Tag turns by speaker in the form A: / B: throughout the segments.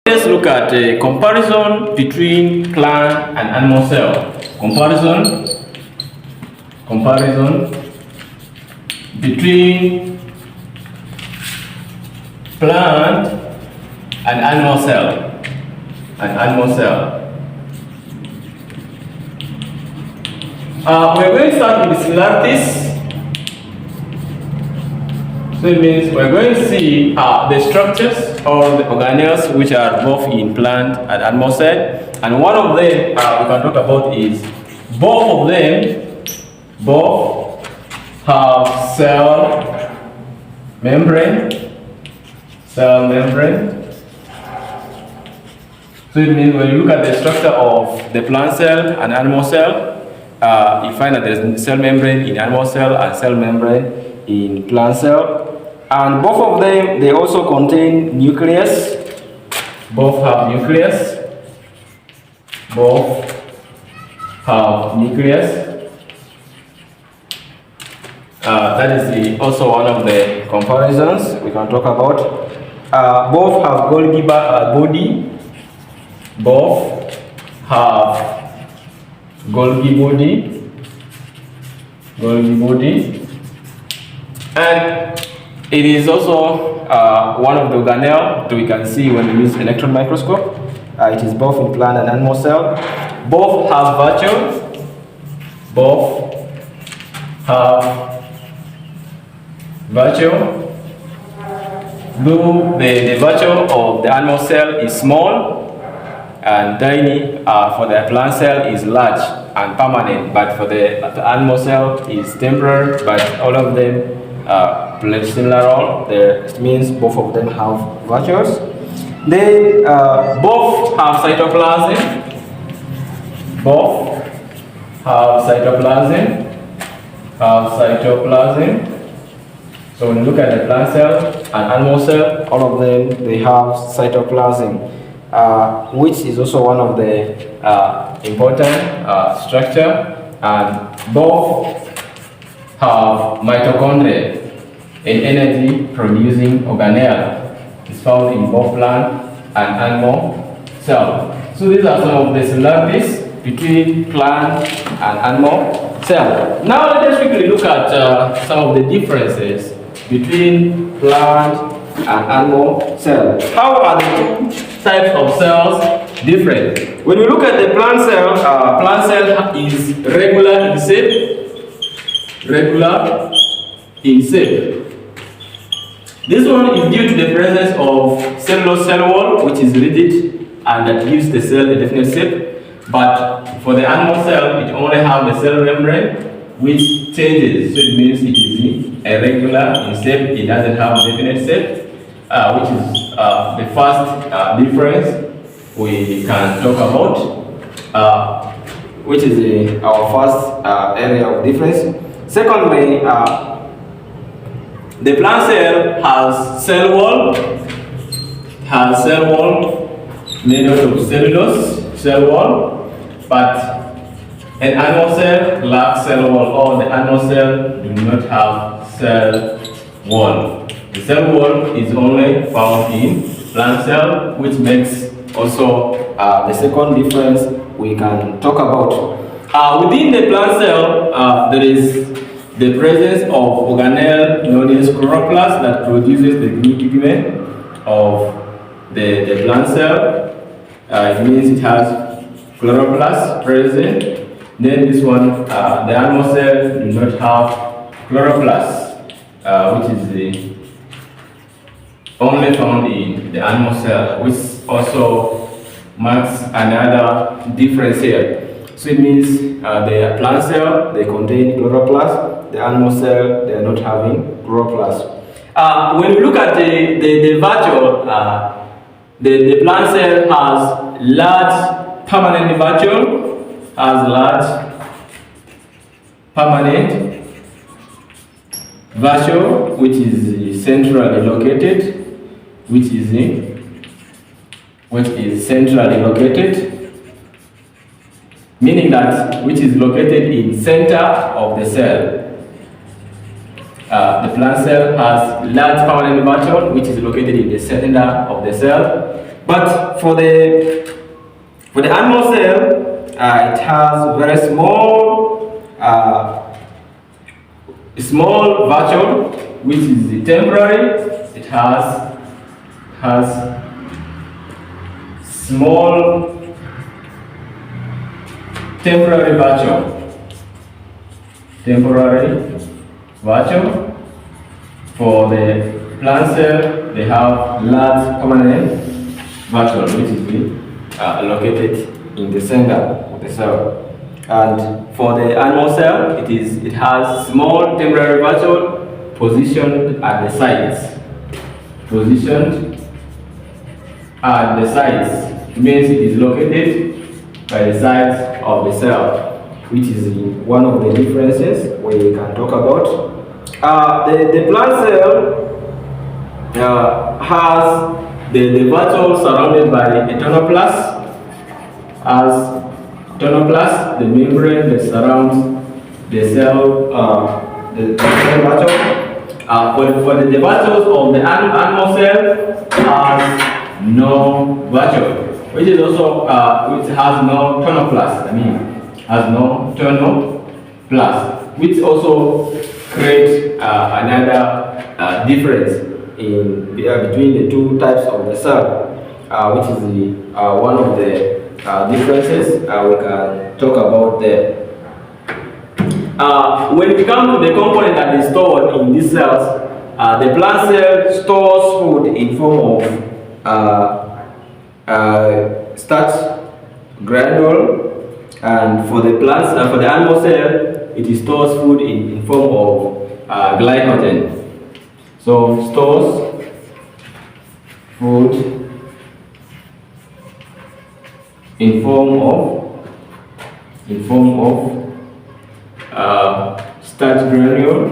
A: Let's look at a comparison between plant and animal cell. Comparison between plant and animal cell. We're going to start with the similarities. So it means we're going to see the structures or the organelles which are both in plant and animal cell. And one of them we can talk about is both have cell membrane. So it means when you look at the structure of the plant cell and animal cell, you find that there's cell membrane in animal cell and cell membrane in plant cell. And both of them, they also contain nucleus. Both have nucleus. That is also one of the comparisons we can talk about. Both have Golgi body. Both have Golgi body. And it is also one of the organelles that we can see when we use electron microscope. It is both in plant and animal cell. Both have vacuole. Though the vacuole of the animal cell is small and tiny, for the plant cell is large and permanent, but for the animal cell is temporary, but all of them play similar role. It means both of them have vacuoles. Then both have cytoplasm. So when you look at the plant cell and animal cell, all of them, they have cytoplasm, which is also one of the important structure. And both have mitochondria, an energy producing organelle. It's found in both plant and animal cell. So these are some of the similarities between plant and animal cell. Now let us quickly look at some of the differences between plant and animal cell. How are the two types of cells different? When we look at the plant cell is regular in shape. This one is due to the presence of cellulose cell wall, which is rigid and that gives the cell a definite shape. But for the animal cell, it only has the cell membrane, which changes. So it means it is irregular in shape. It doesn't have a definite shape, which is the first difference we can talk about, which is our first area of difference. Secondly, the plant cell has cell wall made out of cellulose cell wall, but an animal cell lacks cell wall, or the animal cell do not have cell wall. The cell wall is only found in plant cell, which makes also the second difference we can talk about. Within the plant cell, there is the presence of organelle known as chloroplast that produces the green pigment of the plant cell. It means it has chloroplast present. Then this one, the animal cell do not have chloroplast, which is only found in the animal cell, which also marks another difference here. So it means the plant cell, they contain chloroplast. The animal cell, they are not having chloroplast. When you look at the vacuole, the plant cell has large permanent vacuole, which is centrally located, meaning that which is located in center of the cell. The plant cell has large permanent vacuole, which is located in the center of the cell.
B: But for the animal cell, it has very
A: small vacuole, which is the temporary. It has small temporary vacuole. For the plant cell, they have large permanent vacuole, which is located in the center of the cell. And for the animal cell, it has small temporary vacuole positioned at the sides. It means it is located by the sides of the cell, which is one of the differences we can talk about. The plant cell has the vacuole surrounded by a tonoplast. As tonoplast, the membrane that surrounds the cell, the cell vacuole. For the vacuoles of the animal cell has no vacuole, which is also which has no tonoplast. Has no tonoplast, which also creates another difference between the two types of the cell, which is one of the differences we can talk about there. When we come to the component that is stored in these cells, the plant cell stores food in form of starch granule, and for the animal cell, it stores food in form of glycogen. So stores food in form of starch granule.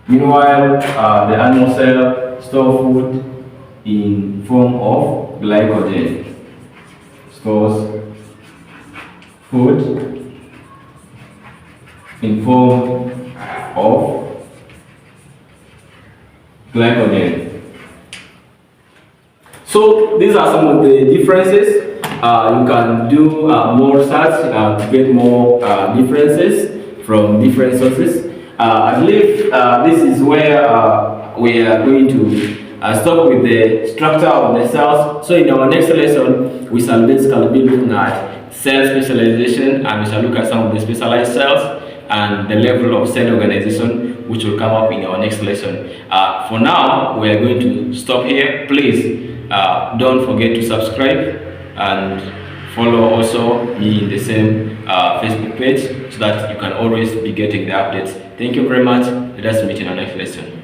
A: Meanwhile, the animal cell stores food in form of glycogen. Stores food in form of glycogen. So these are some of the differences. You can do more research to get more differences from different sources. I believe this is where we are going to stop with the structure of the cells. So in our next lesson, we shall basically be looking at cell specialization, and we shall look at some of the specialized cells and the level of cell organization, which will come up in our next lesson. For now, we are going to stop here. Please don't forget to subscribe and follow also me in the same Facebook page, so that you can always be getting the updates. Thank you very much. Let us meet in our next lesson.